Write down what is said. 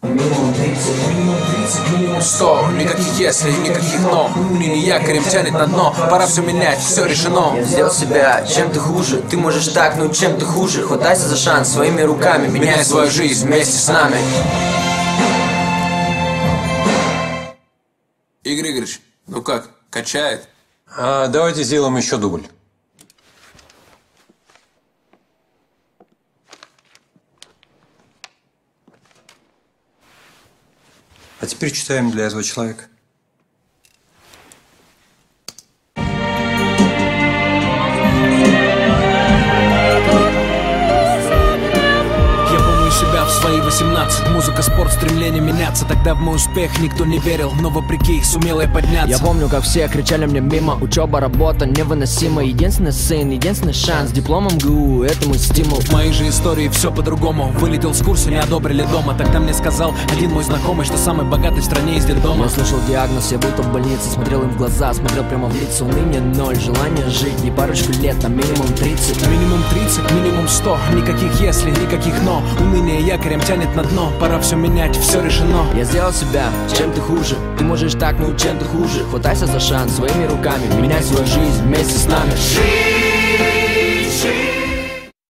Минимум 30, минимум 100. Никаких если, никаких но. Уныние якорем тянет на дно. Пора все менять, все решено. Я сделал себя, чем ты хуже. Ты можешь так, но чем ты хуже. Хватайся за шанс своими руками. Меняй свою жизнь вместе с нами. Игорь Игоревич, ну как, качает? Давайте сделаем еще дубль. А теперь читаем для этого человека. Себя в свои 18. Музыка, спорт, стремление меняться. Тогда в мой успех никто не верил, но вопреки сумел я подняться. Я помню, как все кричали мне мимо. Учеба, работа невыносима. Единственный сын, единственный шанс. Дипломом ГУ, это мой стимул. В моей же истории все по-другому. Вылетел с курса, не одобрили дома. Тогда мне сказал один мой знакомый, что самый богатый в стране из детдома. Я слышал диагноз, я будто в больнице. Смотрел им в глаза, смотрел прямо в лица. Уныние 0, желание жить не парочку лет, а минимум 30. Минимум 30, минимум 100. Никаких если, никаких но. Уныние якорем тянет на дно. Пора все менять, все решено. Я сделал себя, чем ты хуже. Ты можешь так, но чем ты хуже. Хватайся за шанс своими руками. Меняй свою жизнь вместе с нами. Жить, жить.